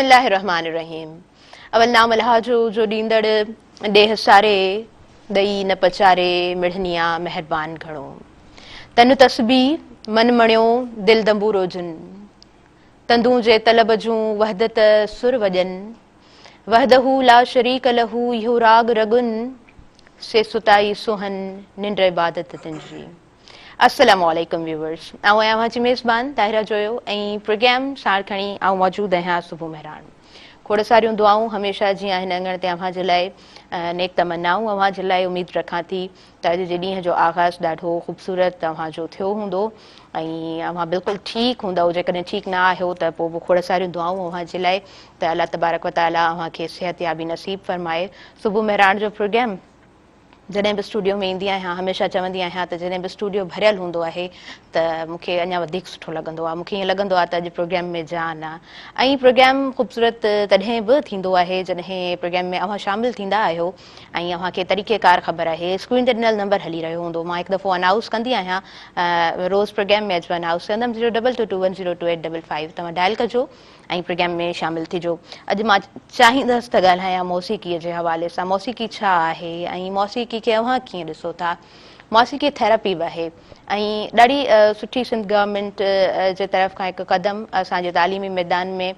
बिस्मिल्लाहिर्रहमानिर्रहीम। अवल नाम अल्लाह जो ॾींदड़ ॾेह सारे दई न पचारे मिढ़निया मेहरबान घणो तन तस्बी मन मणियो दिल दंबूरो जुन तंदू जे तलब जूं वहदत सुर वजन वहदहू ला शरीक लहू इहो राग रगुन से सुताई सुहन निंड इबादत तिंजी। अस्सलाम वालेकुम व्यूवर्स। आऊं आहियां जी मेज़बान ताहिरा जोयो ऐं प्रोग्राम साण खणी आऊं मौजूद आहियां सुबुह मेहरान। खोड़ सारियूं दुआऊं हमेशह जीअं आहिनि अंगण ते अव्हां जे लाइ नेक तमन्नाऊं अव्हां जे लाइ उमेद रखां थी त अॼु जे ॾींहं जो आगाज़ ॾाढो ख़ूबसूरत तव्हांजो थियो हूंदो ऐं अव्हां बिल्कुलु ठीकु हूंदव। जेकॾहिं ठीकु न आहियो त पोइ बि खोड़ सारियूं दुआऊं अव्हां जे लाइ त अल्लाह तबारक व तआला अव्हांखे सिहतयाबी नसीब फरमाए। सुबुह मेहरान जो प्रोग्राम जॾहिं बि स्टूडियो में ईंदी आहियां हमेशह चवंदी आहियां त जॾहिं बि स्टूडियो भरियल हूंदो आहे त मूंखे अञा वधीक सुठो लॻंदो आहे। मूंखे ईअं लॻंदो आहे त अॼु प्रोग्राम में जान आहे ऐं प्रोग्राम ख़ूबसूरत तॾहिं बि थींदो आहे जॾहिं प्रोग्राम में अव्हां शामिलु थींदा आहियो ऐं अव्हांखे तरीक़ेकार ख़बर आहे। स्क्रीन ते ॾिनल नंबर हली रहियो हूंदो। मां हिकु दफ़ो अनाउंस कंदी आहियां रोज़ प्रोग्राम में अॼु अनाउंस कंदमि 02221022855 तव्हां डायल कजो ऐं प्रोग्राम में शामिलु थिजो। अॼु मां चाहींदसि त ॻाल्हायां मौसीक़ीअ जे हवाले सां। मौसीक़ी छा आहे ऐं मौसीक़ी खे अव्हां कीअं ॾिसो था। मौसीक़ी थेरेपी बि आहे ऐं ॾाढी सुठी सिंध गवर्नमेंट जे तरफ़ खां हिकु क़दम असांजे तालीमी मैदान में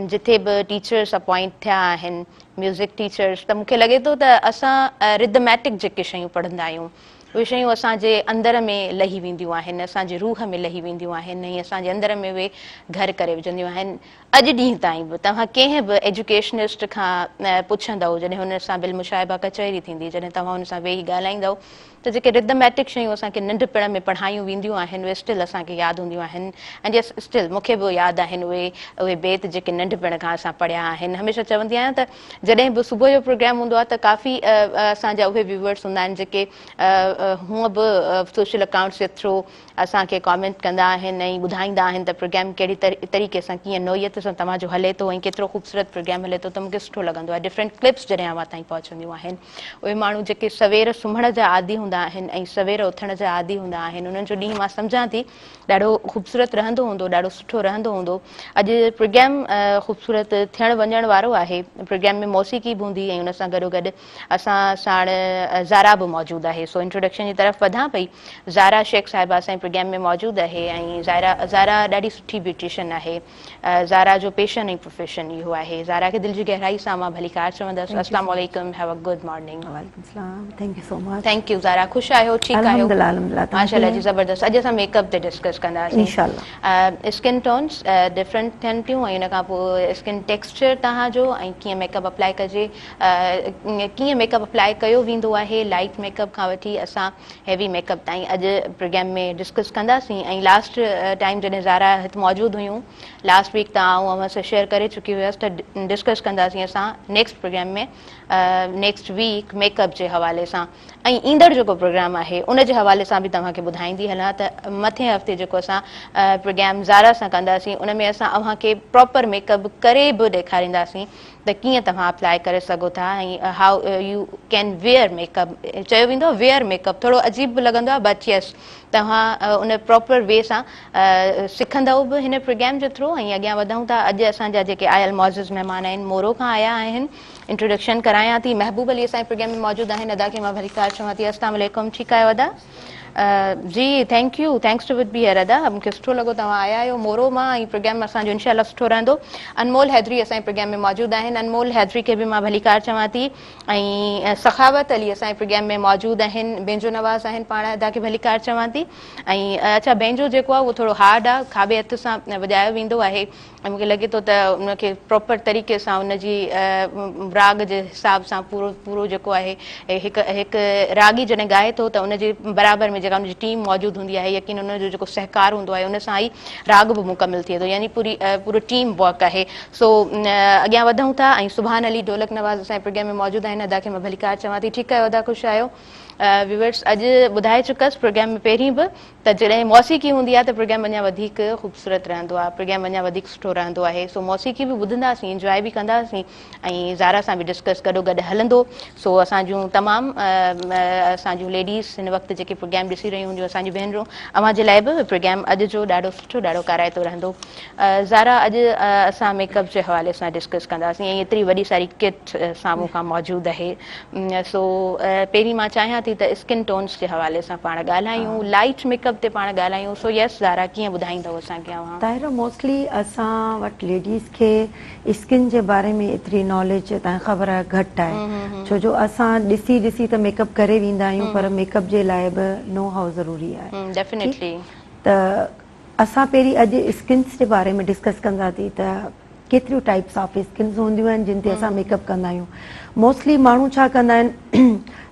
जिथे बि टीचर्स अपॉइंट थिया आहिनि म्यूज़िक टीचर्स त मूंखे लॻे थो त असां रिदमैटिक जेके शयूं पढ़ंदा आहियूं उहे शयूं असांजे अंदर में लही वेंदियूं आहिनि असांजे रूह में लही वेंदियूं आहिनि ऐं असांजे अंदर में उहे घर करे विझंदियूं आहिनि। अॼु ॾींहं ताईं बि तव्हां कंहिं बि एजुकेशनिस्ट खां पुछंदव जॾहिं हुन सां बिलमुशाइबा कचहरी थींदी जॾहिं तव्हां हुन सां वेही ॻाल्हाईंदव त जेके रिदमैटिक शयूं असांखे नंढपण में पढ़ायूं वेंदियूं आहिनि उहे स्टिल असांखे यादि हूंदियूं आहिनि ऐं जे स्टिल मूंखे बि यादि आहिनि उहे बेत जेके नंढपण खां असां पढ़िया आहिनि। हमेशह चवंदी आहियां त जॾहिं बि सुबुह जो प्रोग्राम हूंदो आहे त काफ़ी असांजा उहे व्यूवर्स हूंदा आहिनि जेके हूअं बि सोशल अकाउंट्स जे थ्रू असांखे कॉमेंट कंदा आहिनि ऐं ॿुधाईंदा आहिनि त प्रोग्राम कहिड़ी तरीक़े सां कीअं नोयत सां तव्हांजो हले थो ऐं केतिरो ख़ूबसूरत प्रोग्राम हले थो त मूंखे सुठो लॻंदो आहे। डिफरेंट क्लिप्स जॾहिं अव्हां ताईं पहुचंदियूं आहिनि उहे माण्हू जेके सवेर सुम्हण जा आदी हूंदा आहिनि ऐं सवेर उथण जा आदी हूंदा आहिनि उन्हनि जो ॾींहुं मां सम्झां थी ॾाढो ख़ूबसूरत रहंदो हूंदो ॾाढो सुठो रहंदो हूंदो। अॼु प्रोग्राम ख़ूबसूरत थियण वञण वारो आहे। प्रोग्राम में मौसीक़ी बि हूंदी ऐं उन सां गॾोगॾु असां साण ज़ारा बि मौजूदु आहे। सो इंट्रोडक्शन जी तरफ़ वधां पई। ज़ारा शेख साहिबा असांजे प्रोग्राम में मौजूदु आहे ऐं ज़ारा ॾाढी सुठी ब्यूटिशियन आहे। ज़ारा जो पेशन ऐं प्रोफेशन इहो आहे। ज़ारा खे दिलि जी गहराई सां मां भली कार चवंदसि अस्सलाम वालेकुम, हैव अ गुड मॉर्निंग। वालेकुम सलाम, thank you so much. Thank you Zara. ख़ुशि आहियो? ठीकु आहियो? अल्हम्दुलिल्लाह माशाल्लाह जी ज़बरदस्त। अॼु असां मेकअप ते डिस्कस कंदासीं। इंशाल्लाह। स्किन टोन्स डिफरेंट थियनि थियूं ऐं हिन खां पोइ स्किन टेक्सचर तव्हांजो ऐं कीअं मेकअप अप्लाई कजे कीअं मेकअप अप्लाई कयो वेंदो आहे लाइट मेकअप खां वठी असां हैवी मेकअप ताईं अॼु प्रोग्राम में डिस्कस कंदासीं। ऐं लास्ट टाइम जॾहिं ज़ारा हिते मौजूदु हुयूं लास्ट वीक त आउं अव्हां सां शेयर करे चुकी हुयसि त डिस्कस कंदासीं असां नेक्स्ट प्रोग्राम में नेक्स्ट वीक मेकअप जे हवाले सां ऐं ईंदड़ जेको प्रोग्राम आहे उन जे हवाले सां बि तव्हांखे ॿुधाईंदी हलां त मथे हफ़्ते जेको असां प्रोग्राम ज़ारा सां कंदासीं उन में असां अव्हांखे प्रॉपर मेकअप करे बि ॾेखारींदासीं त कीअं तव्हां अप्लाई करे सघो था ऐं हाउ यू कैन वेयर मेकअप। चयो वेंदो वेयर मेकअप थोरो अजीब बि लॻंदो आहे बट यस तव्हां उन प्रॉपर वे सां सिखंदव बि हिन प्रोग्राम जे थ्रू ऐं अॻियां वधूं था। अॼु असांजा जेके आयल मौज़ूज़ महिमान आहिनि मोरो खां आया आहिनि। इंट्रोडक्शन करायां थी। महबूब अली असांजे प्रोग्राम में मौजूदु आहिनि। अदा खे मां भली कार चवां थी अस्सलाम वालेकुम। ठीकु आहियो अदा? जी thank you, thanks to be here अदा। मूंखे सुठो लॻो तव्हां आया आहियो मोरो मां ऐं प्रोग्राम असांजो इनशाला सुठो रहंदो। अनमोल हैदरी असांजे प्रोग्राम में मौजूदु आहिनि। अनमोल हैदरी खे बि मां भली कार चवां थी ऐं सखावत अली असांजे प्रोग्राम में मौजूदु आहिनि। बेंजो नवाज़ आहिनि पाण अदा खे भली कार चवां थी ऐं अच्छा बेंजो जेको आहे उहो थोरो हार्ड आहे खाॿे हथ सां वॼायो वेंदो आहे ऐं मूंखे लॻे थो त उनखे प्रॉपर तरीक़े सां उनजी राग जे हिसाब सां पूरो जेको आहे हिकु रागी जॾहिं ॻाए थो त उनजे बराबरि में जेका उनजी टीम मौजूदु हूंदी आहे यकीन उनजो जेको सहकार हूंदो आहे उन सां ई राग बि मुकमिल थिए थो यानी पूरो टीम वर्क आहे। सो अॻियां वधूं था ऐं सुभान अली ढोलक नवाज़ असांजे प्रोग्राम में मौजूदु आहिनि। अदा खे मां भली कार चवां थी। ठीकु आहियो अदा? ख़ुशि आहियो? व्यूवर्स अॼु ॿुधाए चुकसि प्रोग्राम में पहिरीं बि त जॾहिं मौसीक़ी हूंदी आहे त प्रोग्राम अञा वधीक ख़ूबसूरत रहंदो आहे प्रोग्राम अञा वधीक सुठो सुठो रहंदो आहे। सो मौसीक़ी बि ॿुधंदासीं, इंजॉय बि कंदासीं ऐं ज़ारा सां बि डिस्कस गॾो गॾु हलंदो। सो असांजूं तमामु असांजूं लेडीज़ हिन वक़्तु जेके प्रोग्राम ॾिसी रहियूं हूंदियूं, असांजूं भेनरूं, अव्हां जे लाइ बि प्रोग्राम अॼु जो ॾाढो सुठो, ॾाढो काराइतो रहंदो। ज़ारा, अॼु असां मेकअप जे हवाले सां डिस्कस कंदासीं ऐं एतिरी वॾी सारी किट साम्हूं खां मौजूदु आहे। सो पहिरीं मां चाहियां थी त स्किन टोन्स जे हवाले सां पाण ॻाल्हायूं, लाइट मेकअप ते पाण ॻाल्हायूं। सो यस ज़ारा, कीअं ॿुधाईंदव असांखे अव्हां? ताहिरा, मोस्टली असां वटि लेडीज़ खे स्किन जे बारे में एतिरी नॉलेज तव्हांखे ख़बर आहे घटि आहे, छो जो असां ॾिसी ॾिसी त मेकअप करे वेंदा आहियूं, पर मेकअप जे लाइ बि नो हाउ ज़रूरी आहे। डेफिनेटली। त असां पहिरीं अॼु स्किन्स जे बारे में डिस्कस कंदासीं त केतिरियूं टाइप्स ऑफ स्किन्स हूंदियूं आहिनि जिन ते असां मेकअप कंदा आहियूं। मोस्टली माण्हू छा कंदा आहिनि,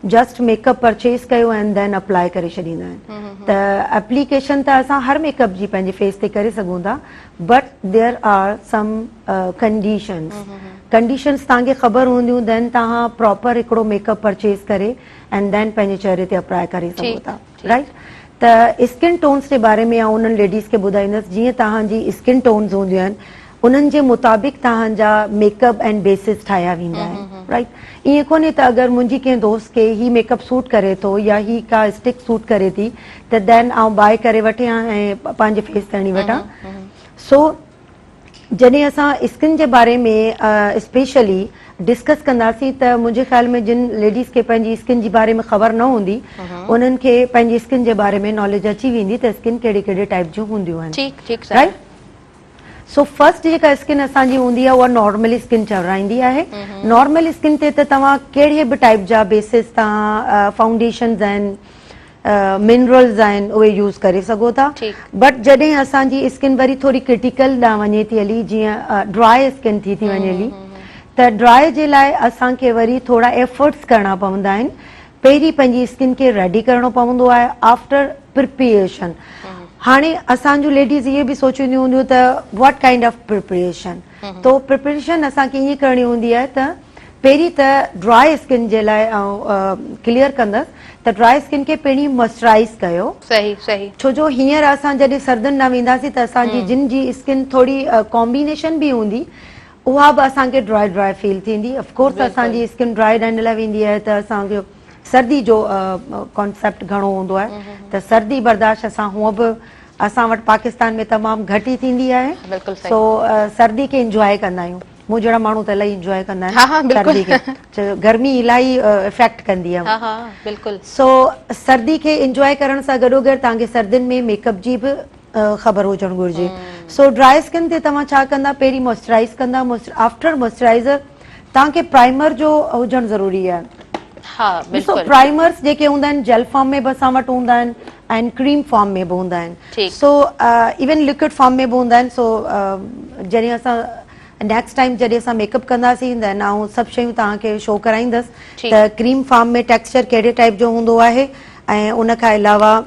जस्ट मेकअप परचेस कयो एंड देन अप्लाई करे छॾींदा आहिनि। त एप्लीकेशन त असां हर मेकअप जी पंहिंजे फेस ते करे सघूं था, but there are some conditions तव्हांखे ख़बर हूंदियूं, देन तव्हां प्रॉपर हिकिड़ो मेकअप परचेस करे एंड देन पंहिंजे चेहरे ते अप्लाई करे सघो था, राइट। त स्किन टोन्स जे बारे में उन्हनि लेडीज़ खे ॿुधाईंदसि, जीअं तव्हांजी स्किन टोन्स हूंदियूं आहिनि उन्हनि जे मुताबिक़ तव्हांजा मेकअप एंड बेसिस ठाहिया वेंदा आहिनि, राइट। ईअं कोन्हे त अगरि मुंहिंजी कंहिं दोस्त खे ही मेकअप सूट करे थो या ही का स्टिक सूट करे थी त देन आउं बाय करे वठां ऐं पंहिंजे फेस ते हणी वठां। सो जॾहिं असां स्किन जे बारे में स्पेशली डिस्कस कंदासीं त मुंहिंजे ख़्याल में जिन लेडीज़ खे पंहिंजी स्किन जे बारे में ख़बर न हूंदी, उन्हनि खे पंहिंजी स्किन जे बारे में नॉलेज अची वेंदी त स्किन कहिड़े कहिड़े टाइप जूं हूंदियूं आहिनि, राइट। सो फर्स्ट जेका स्किन असांजी हूंदी आहे उहा नॉर्मल स्किन चवराईंदी आहे। नॉर्मल स्किन ते त तव्हां कहिड़े बि टाइप जा बेसिस तव्हां फाउंडेशन्स आहिनि, मिनरल्स आहिनि, उहे यूज़ करे सघो था। बट जॾहिं असांजी स्किन वरी थोरी क्रिटिकल ॾांहुं वञे थी हली, जीअं ड्राई स्किन थी वञे हली, त ड्राई जे लाइ असांखे वरी थोरा एफर्ट्स करणा पवंदा आहिनि। पहिरीं पंहिंजी स्किन खे रेडी करणो पवंदो आहे आफ्टर प्रिपरेशन। हाणे असांजूं लेडीज़ इहे बि सोचींदियूं हूंदियूं त व्हाट काइंड ऑफ प्रिपरेशन, तो प्रिपरेशन असांखे ईअं करणी हूंदी आहे त पहिरीं त ड्राई स्किन जे लाइ क्लियर कंदसि त ड्राई स्किन खे पहिरीं मॉइस्चराइज़ कयो। सही सही। छो जो हींअर असां जॾहिं सर्दियुनि न वेंदासीं त असांजी जिन जी स्किन थोरी कॉम्बिनेशन बि हूंदी, उहा बि असांखे ड्राई ड्राई फील थींदी। ऑफकोर्स असांजी स्किन ड्राई रहण लाइ वेंदी आहे त असांजो सर्दी जो कॉन्सेप्ट घणो हूंदो आहे, त सर्दी बर्दाश्त असां हूअं बि असां वटि पाकिस्तान में तमामु घटि ई थींदी आहे। सो सर्दी खे इंजॉय कंदा आहियूं। मूं जहिड़ा माण्हू त इलाही इंजॉय कंदा आहिनि सर्दी खे, गर्मी इलाही इफेक्ट कंदी आहे। सो सर्दी खे इंजॉय करण सां गॾोगॾु तव्हांखे सर्दियुनि में मेकअप जी बि ख़बर हुजणु घुरिजे। सो ड्राई स्किन ते तव्हां छा कंदा, पहिरीं मॉइस्चराइज़ कंदा, आफ्टर मॉइस्चराइज़र तव्हांखे प्राइमर जो हुजणु ज़रूरी आहे। ॾिसो, प्राइमर्स जेके हूंदा आहिनि जेल फॉर्म में बि असां वटि हूंदा आहिनि ऐं क्रीम फॉर्म में बि हूंदा आहिनि। सो इवन लिक्विड फॉर्म में बि हूंदा आहिनि। सो जॾहिं असां नेक्स्ट टाइम जॾहिं असां मेकअप कंदासीं त आउं सभु शयूं तव्हांखे शो कराईंदसि त क्रीम फॉर्म में टेक्सचर कहिड़े टाइप जो हूंदो आहे, ऐं उन खां अलावा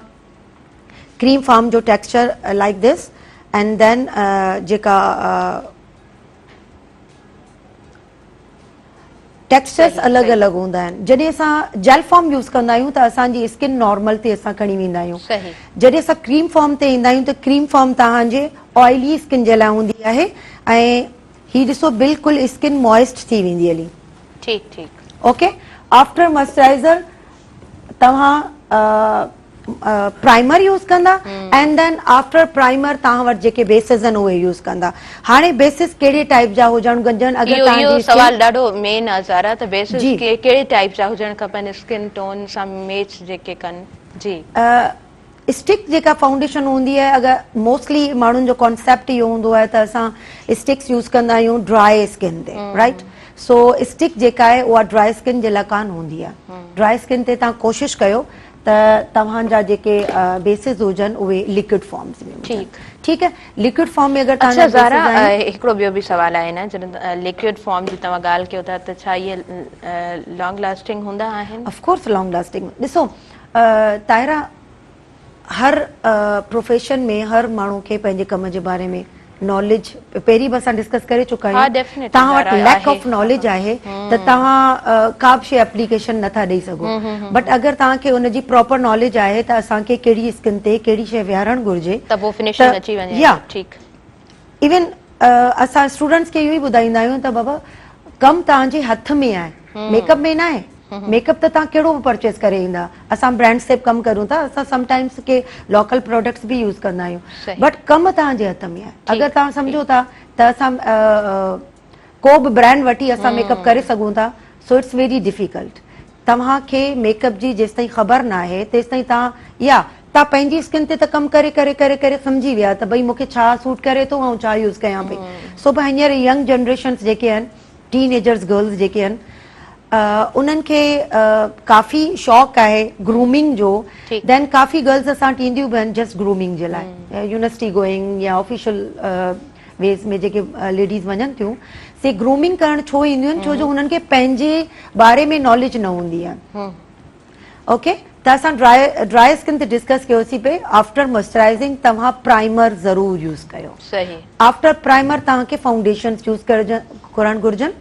क्रीम फॉर्म जो टेक्सचर लाइक दिस, एंड देन जेका टेक्सचर्स अलॻि अलॻि हूंदा आहिनि। जॾहिं असां जेल फॉर्म यूज़ कंदा आहियूं त असांजी स्किन नॉर्मल ते असां खणी वेंदा आहियूं। जॾहिं असां क्रीम फॉर्म ते ईंदा आहियूं त क्रीम फॉर्म तव्हांजे ऑयली स्किन जे लाइ हूंदी आहे, ऐं ही ॾिसो बिल्कुलु स्किन मॉइस्ट थी वेंदी हली। ठीकु ठीकु, ओके। आफ्टर मॉइस्चराइज़र तव्हां प्राइमर यूज़ कंदा, एंड देन आफ्टर प्राइमर तव्हां वटि जेके बेसिस आहिनि उहे यूज़ कंदा। हाणे बेसिस कहिड़े टाइप जा हुजणु घुरिजनि? अगरि इहो सवाल ॾाढो मेन आहे ज़ारा, त बेसिस कहिड़े टाइप जा हुजणु खपनि स्किन टोन सां मैच जेके कनि? जी, स्टिक जेका फाउंडेशन हूंदी आहे, अगरि मोस्टली माण्हुनि जो कॉन्सेप्ट इहो हूंदो आहे त असां स्टिक्स यूज़ कंदा आहियूं ड्राई स्किन ते, राइट। सो स्टिक जेका आहे उहा ड्राई स्किन जे लाइ कान हूंदी आहे। ड्राई स्किन ते तव्हां कोशिशि कयो त तव्हांजा जेके बेसिस हुजनि उहे लिक्विड फॉर्म्स में हुजनि। ठीकु आहे। लिक्विड फॉर्म में अगरि तव्हां ज़ारा, हिकिड़ो ॿियो बि सवाल आहे न, जॾहिं लिक्विड फॉर्म जी तव्हां ॻाल्हि कयो था त छा इहे लॉन्ग लास्टिंग हूंदा आहिनि? Of course long lasting. ॾिसो ताहिरा, हर प्रोफेशन में हर माण्हू खे पंहिंजे कम जे बारे में नॉलेज पहिरीं बि असां डिस्कस करे चुका आहियूं। तव्हां वटि लैक ऑफ नॉलेज आहे त तव्हां का बि शइ एप्लीकेशन नथा ॾेई सघो, बट अगरि तव्हांखे उनजी प्रॉपर नॉलेज आहे त असांखे कहिड़ी स्किन ते कहिड़ी शइ विहारणु घुरिजे, त पोइ फिनिशिंग अची वञे। इवन असां स्टूडेंट्स खे इहो ई ॿुधाईंदा आहियूं त बाबा कमु तव्हांजे हथ में आहे, मेकअप में न आहे। मेकअप त तव्हां कहिड़ो बि परचेस करे ईंदा, असां ब्रांड से कमु करूं था, असां समटाइम्स के लोकल प्रोडक्ट्स बि यूज़ कंदा आहियूं, सही। बट कमु तव्हांजे हथ में आहे। अगरि तव्हां सम्झो था त असां को बि ब्रांड वठी असां मेकअप करे सघूं था, सो इट्स वेरी डिफिकल्ट। तव्हांखे मेकअप जी जेसि ताईं ख़बर न आहे तेसि ताईं तव्हां पंहिंजी स्किन ते त कमु करे करे करे करे सम्झी विया त भई मूंखे छा सूट करे थो ऐं छा यूज़ कयां पई। सो भाई हींअर यंग जनरेशन्स जेके आहिनि, टीनेजर्स गर्ल्स जेके आहिनि, उन्हनि खे काफ़ी शौक़ु आहे ग्रूमिंग जो। देन काफ़ी गर्ल्स असां वटि ईंदियूं बि आहिनि जस्ट ग्रूमिंग जे लाइ, यूनिवर्सिटी गोइंग या ऑफिशियल वेज़ में जेके लेडीज़ वञनि थियूं, से ग्रूमिंग करणु छो ईंदियूं आहिनि, छो जो हुननि खे पंहिंजे बारे में नॉलेज न हूंदी आहे। ओके, त असां ड्राई स्किन ते डिस्कस कयोसीं पे। आफ्टर मॉइस्चराइजिंग तव्हां प्राइमर ज़रूर यूज़ कयो। सही। आफ्टर प्राइमर तव्हांखे फाउंडेशन यूज़ करणु घुरिजनि।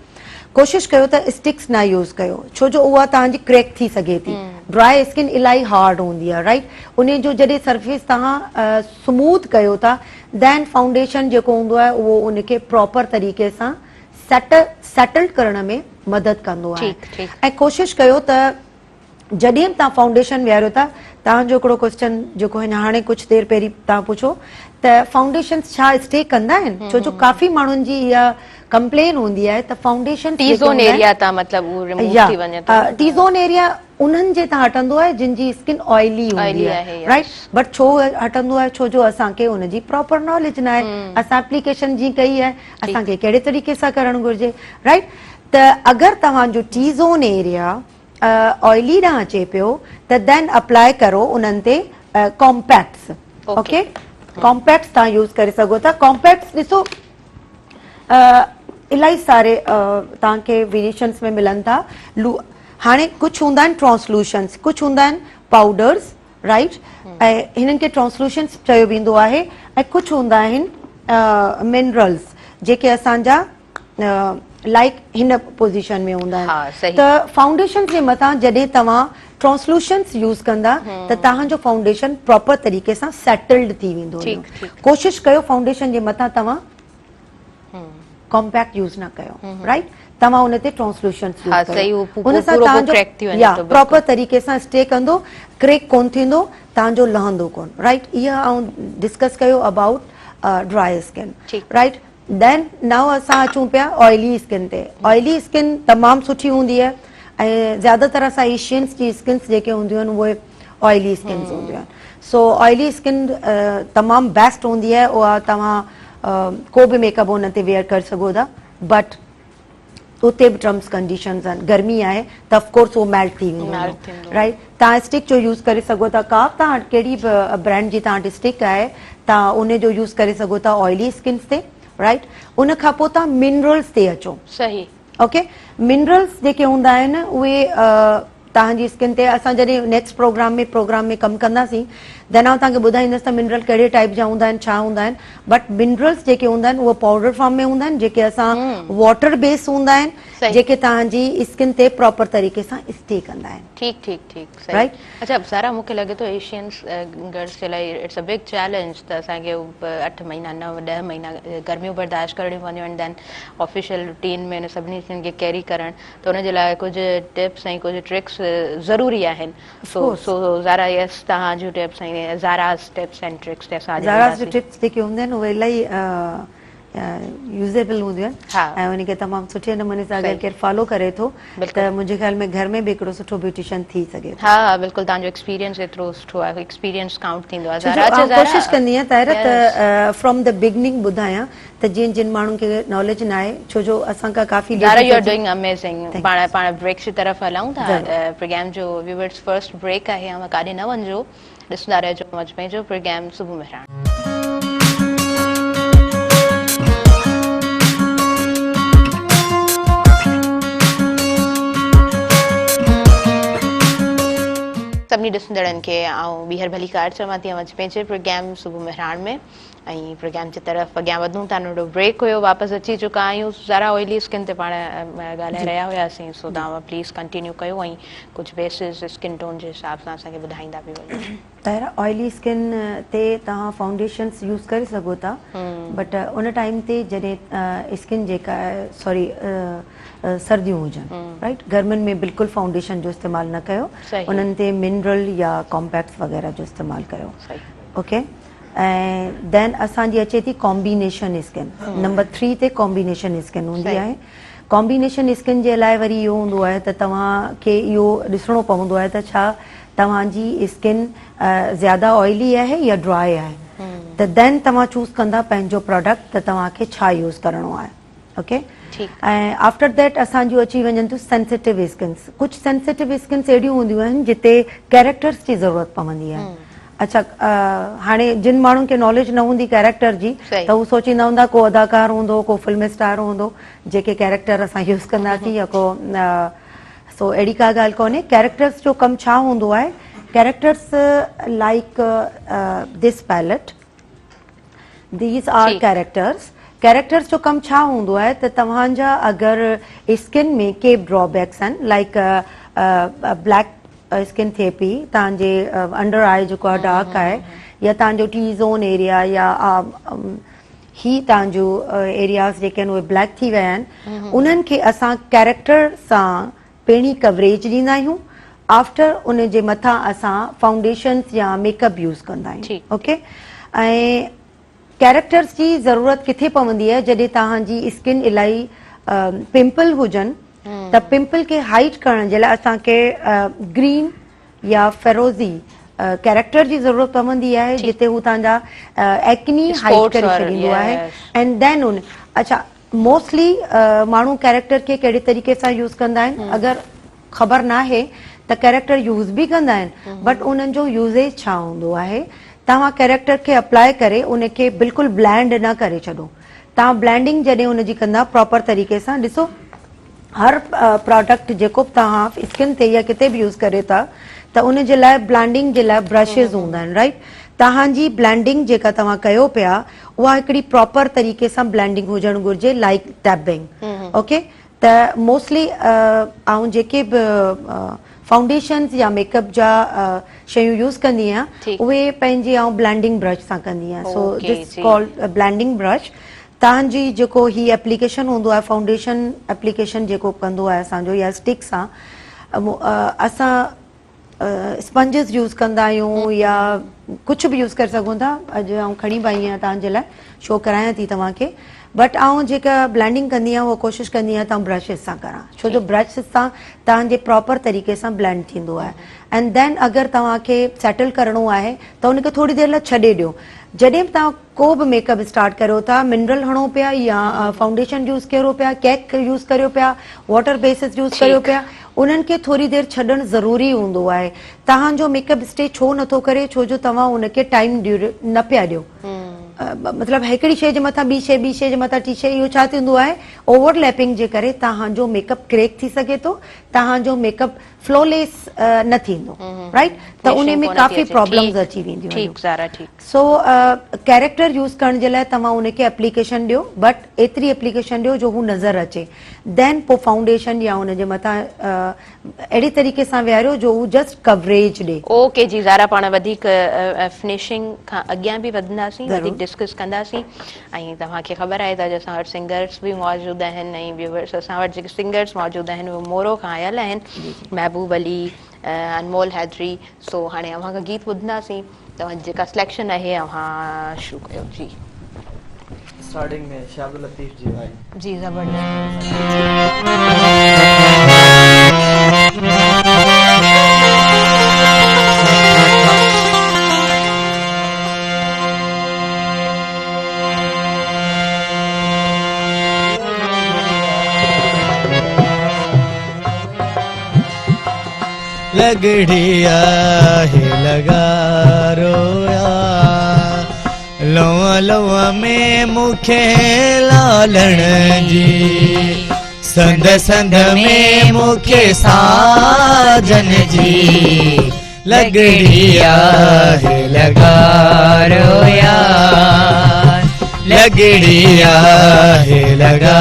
कोशिशि कयो त स्टिक्स न यूज़ कयो, छो जो उहा तव्हांजी क्रैक थी सघे थी। ड्राई स्किन इलाही हार्ड हूंदी आहे, राइट। उन जो जॾहिं सरफेस तव्हां स्मूथ कयो था, देन फाउंडेशन जेको हूंदो आहे उहो उनखे प्रॉपर तरीक़े सां सेटल करण में मदद कंदो आहे। ऐं कोशिशि कयो त जॾहिं बि तव्हां फाउंडेशन विहारियो था, तव्हांजो हिकिड़ो क्वेश्चन जेको हिन हाणे कुझु देरि पहिरीं तव्हां पुछो त फाउंडेशन छा स्टे कंदा आहिनि, छो जो काफ़ी माण्हुनि जी इहा कंप्लेन हूंदी आहे त फाउंडेशन टी ज़ोन एरिया तां मतिलबु उहो रिमूव थी वञे थो। टी ज़ोन एरिया उन्हनि जे तां हटंदो आहे जिन जी स्किन ऑयली हूंदी आहे, राइट। बट छो हटंदो आहे, छो जो असांखे उनजी प्रॉपर नॉलेज न आहे। असां एप्लीकेशन जी कई आहे, असांखे कहिड़े तरीक़े सां करणु घुरिजे, राइट। त अगरि तव्हांजो टी ज़ोन एरिया ऑयली न अचे पियो त देन अप्लाई करो उन्हनि ते कॉम्पैक्ट्स। ओके, कॉम्पैक्ट्स तव्हां यूज़ करे सघो था। कॉम्पैक्ट्स ॾिसो इलाही सारे तव्हांखे वेरिएशन्स में मिलनि था। हाणे कुझु हूंदा आहिनि ट्रांसलूशंस, कुझु हूंदा आहिनि पाउडर्स, राइट। ऐं हिननि खे ट्रांसलूशंस चयो वेंदो आहे। ऐं कुझु हूंदा आहिनि मिनरल्स जेके असांजा लाइक हिन पोज़ीशन में हूंदा आहिनि। त फाउंडेशन जे मथां जॾहिं तव्हां ट्रांसलूशंस यूज़ कंदा त तव्हांजो फाउंडेशन प्रॉपर तरीक़े सां सेटल्ड थी वेंदो। कोशिशि कयो फाउंडेशन जे मथां तव्हां कॉम्पैक्ट यूज़ न कयो, राइट। तव्हां उन ते ट्रांसलूशंस यूज़ कयो, उन सां तव्हांजो प्रॉपर तरीक़े सां स्टे कंदो, क्रैक कोन थींदो, तव्हांजो लहंदो कोन, राइट। इहा आऊं डिस्कस कयो about dry skin, right. Then now असां अचूं पिया ऑयली स्किन ते। ऑयली स्किन तमामु सुठी हूंदी आहे ऐं ज़्यादातर असां एशियंस जी स्किन्स जेके हूंदियूं आहिनि उहे ऑयली स्किन्स हूंदियूं आहिनि। सो ऑयली स्किन तमामु बेस्ट हूंदी आहे। उहा तव्हां को बि मेकअप उन ते वेयर करे सघो था, बट उते बि टर्म्स कंडीशंस आहिनि। गर्मी आहे त ऑफकोर्स उहो मेल्ट थी वेंदो, राइट। तव्हां स्टिक जो यूज़ करे सघो था। का तव्हां कहिड़ी बि ब्रांड जी तव्हां वटि स्टिक आहे, तव्हां उन जो यूज़ करे सघो था ऑयली स्किन्स ते, राइट। उन खां पोइ तव्हां मिनरल्स ते अचो। सही। ओके, मिनरल्स जेके हूंदा आहिनि उहे तव्हांजी स्किन ते असां जॾहिं नेक्स्ट प्रोग्राम में कमु कंदासीं देन आउं तव्हांखे ॿुधाईंदसि त मिनरल कहिड़े टाइप जा हूंदा आहिनि, छा हूंदा आहिनि। बट मिनरल्स जेके हूंदा आहिनि उहे पाउडर फॉर्म में हूंदा आहिनि, जेके असां वाटर बेस हूंदा आहिनि, जेके तव्हांजी स्किन ते प्रॉपर तरीक़े सां स्टे कंदा आहिनि। ठीक राइट। अच्छा सारा, मूंखे लॻे थो एशियंस गर्ल्स जे लाइ इट्स अ बिग चैलेंज त असांखे 8 महीना 9-10 महीना गर्मियूं बर्दाश्त करणियूं पवंदियूं आहिनि, देन ऑफिशियल रूटीन में सभिनी शयुनि खे कैरी करणु, त हुनजे लाइ कुझु टिप्स ऐं कुझु ट्रिक्स ज़रूरी आहिनि। सो ज़ारा यस तव्हां जूं टिप्स ऐं ज़ारास टिप्स एंड ट्रिक्स ते असां ज़ारास जूं टिप्स जेके हूंदियूं आहिनि उहे इलाही यूज़ेबल हूंदियूं आहिनि ऐं उनखे तमामु सुठे नमूने सां अगरि केरु फॉलो करे थो त मुंहिंजे ख़्याल में घर में बि हिकिड़ो सुठो ब्यूटिशियन थी सघे। हा बिल्कुलु, तव्हांजो एक्सपीरियंस एतिरो सुठो आहे, एक्सपीरियंस काउंट थींदो आहे। कोशिशि कंदी आहियां ताहिर त फ्रॉम द बिगनिंग ॿुधायां त जिन माण्हुनि खे नॉलेज न आहे, छो जो असां खां काफ़ी यू आर डूइंग अमेजिंग। पाण ब्रेक जी तरफ़ हलूं था। प्रोग्राम जो व्यूअर्स फर्स्ट ब्रेक आहे, ऐं काॾे न वञिजो, ॾिसंदा रहिजो मौज पंहिंजो प्रोग्राम सुबुह मेहरान। सभिनी ॾिसंदड़नि खे आऊं ॿीहर भली कार चवां थी मौज पंहिंजे प्रोग्राम सुबुह मेहरान में। ऐं प्रोग्राम जी तरफ़ अॻियां वधूं था। नंढो ब्रेक हुयो, वापसि अची चुका आहियूं। ज़रा ऑइली स्किन ते पाण ॻाल्हाए रहिया हुयासीं, सो तव्हां प्लीज़ कंटिन्यू कयो ऐं कुझु बेसिस स्किन टोन जे हिसाब सां असांखे ॿुधाईंदा बि वञो। पहिरियों ऑइली स्किन ते तव्हां फाउंडेशन्स यूज़ करे सघो था, बट उन टाइम ते जॾहिं स्किन जेका आहे सॉरी सर्दियूं हुजनि, राइट, गर्मियुनि में बिल्कुलु फाउंडेशन जो इस्तेमालु न कयो, उन्हनि ते मिनरल या कॉम्पैक्ट्स वग़ैरह जो इस्तेमालु कयो। ओके, ऐं देन असांजी अचे थी कॉम्बिनेशन स्किन। नंबर 3 ते कॉम्बिनेशन स्किन हूंदी आहे। कॉम्बिनेशन स्किन जे लाइ वरी इहो हूंदो आहे त तव्हांखे इहो ॾिसणो पवंदो आहे त छा तव्हांजी स्किन ज़्यादा ऑइली आहे या ड्राई आहे, त देन तव्हां चूज़ कंदा पंहिंजो प्रोडक्ट त तव्हांखे छा यूज़ करिणो आहे। ओके, ऐं आफ्टर दैट असांजूं अची वञनि थियूं सेंसिटिव स्किन्स। कुझु सेंसिटिव स्किन्स अहिड़ियूं हूंदियूं आहिनि जिते कैरेक्टर्स जी ज़रूरत पवंदी आहे। अच्छा, हाणे जिन माण्हुनि खे नॉलेज न हूंदी कैरेक्टर जी, त उहे सोचींदा हूंदा को अदाकार हूंदो, को फिल्म स्टार हूंदो जेके कैरेक्टर असां यूज़ कंदासीं या को सो अहिड़ी का ॻाल्हि कोन्हे। कैरेक्टर्स जो कमु छा हूंदो आहे? Characters like this palette, these are characters. Characters जो कमु छा हूंदो आहे त तव्हांजा अगरि स्किन में के ड्रॉबैक्स आहिनि, लाइक ब्लैक स्किन थिए पई, तव्हांजे अंडर आई जेको आहे डार्क आहे, या तव्हांजो टी ज़ोन एरिया या ही तव्हांजो एरियाज़ जेके आहिनि उहे ब्लैक थी विया आहिनि, उन्हनि खे असां कैरेक्टर सां पहिरीं कवरेज ॾींदा आहियूं। आफ्टर उन जे मथां असां फाउंडेशन्स या मेकअप यूज़ कंदा आहियूं। ओके, ऐं कैरेक्टर्स जी ज़रूरत किथे पवंदी आहे? जॾहिं तव्हांजी स्किन इलाही पिंपल हुजनि, त पिंपल खे हाइड करण जे लाइ असांखे ग्रीन या फेरोज़ी कैरेक्टर जी ज़रूरत पवंदी आहे, जिते हू तव्हांजा एक्नी हाइड करे छॾींदो आहे। एंड देन उन अच्छा मोस्टली माण्हू कैरेक्टर खे कहिड़े तरीक़े सां यूज़ कंदा आहिनि? अगरि ख़बर न आहे त कैरेक्टर यूज़ बि कंदा आहिनि, बट उन्हनि जो यूज़ेज छा हूंदो आहे? तव्हां कैरेक्टर खे अप्लाई करे उनखे बिल्कुलु ब्लैंड न करे छॾो। तव्हां ब्लैंडिंग जॾहिं उनजी कंदा प्रॉपर तरीक़े सां, ॾिसो हर प्रोडक्ट जेको बि तव्हां स्किन ते या किथे बि यूज़ करे था, त उन जे लाइ ब्लैंडिंग जे लाइ ब्रशिज़ हूंदा आहिनि, राइट। तव्हांजी ब्लैंडिंग जेका तव्हां कयो पिया उहा हिकिड़ी प्रॉपर तरीक़े सां ब्लैंडिंग हुजणु घुरिजे, लाइक टैबिंग। ओके, त मोस्टली ऐं जेके बि फाउंडेशन्स या मेकअप जा शयूं यूज़ कंदी आहियां उहे पंहिंजी ऐं ब्लैंडिंग ब्रश सां कंदी आहियां। So this called blending brush. तव्हांजी जेको ही एप्लीकेशन हूंदो आहे, फाउंडेशन एप्लीकेशन जेको कंदो आहे असांजो, या स्टिक सां असां स्पंजिस यूज़ कंदा आहियूं या कुझु बि यूज़ करे सघूं था। अॼु आउं खणी बि आई आहियां तव्हांजे लाइ, शो करायां थी तव्हांखे। बट आउं जेका ब्लैंडिंग कंदी आहियां उहा कोशिशि कंदी आहियां तव्हां ब्रशिस सां करां, छो जो ब्रशिस सां तव्हांजे प्रॉपर तरीक़े सां ब्लेंड थींदो आहे। एंड देन अगरि तव्हांखे सेटल करिणो आहे त उनखे थोरी देरि लाइ छॾे ॾियो। जॾहिं बि तव्हां को बि मेकअप स्टार्ट करियो था, मिनरल हणो पिया या फाउंडेशन यूज़ करियो पिया, केक यूज़ करियो पिया, वाटर बेसिस यूज़ करियो पिया, उन्हनि खे थोरी देरि छॾणु ज़रूरी हूंदो आहे। तव्हांजो मेकअप स्टे छो नथो करे? छो जो तव्हां उनखे टाइम न पिया ॾियो। मतिलबु हिकिड़ी शइ जे मथां ॿी शइ, ॿी शइ जे मथां टी शइ, इहो छा थींदो आहे? ओवरलैपिंग जे करे तव्हांजो मेकअप क्रैक थी सघे थो, तव्हांजो मेकअप फ्लॉलेस न थींदो, राइट। त उन में काफ़ी प्रॉब्लम्स अची वेंदियूं। सो कैरेक्टर यूज़ करण जे लाइ तव्हां उनखे एप्लीकेशन ॾियो, बट एतिरी एप्लीकेशन ॾियो जो हू नज़र अचे। देन पोइ फाउंडेशन या उनजे मथां अहिड़े तरीक़े सां विहारियो जो हू जस्ट कवरेज ॾे। ओके जी, ज़ारा पाण वधीक फिनिशिंग खां अॻियां बि वधंदासीं, वधीक डिस्कस कंदासीं। ऐं तव्हांखे ख़बर आहे त अॼु असां वटि सिंगर्स बि मौजूदु आहिनि, ऐं व्यूअर्स असां वटि जेके सिंगर्स मौजूदु आहिनि उहे मोरो खां आयल आहिनि, महबूब अली, अनमोल हैदरी। सो हाणे अव्हां खां गीत ॿुधंदासीं, तव्हांजी जेका सिलेक्शन आहे अव्हां शुरू कयो जी। स्टार्टिंग में शाहरुख लतीफ़ जी भाई जी, ज़बरदस्त। लगड़िया है लगा रोया, लवा लवा में मुखे लालण जी, संद संद में मुखे साजन जी, लगड़िया है लगा रोया। लगड़ी आहे लगा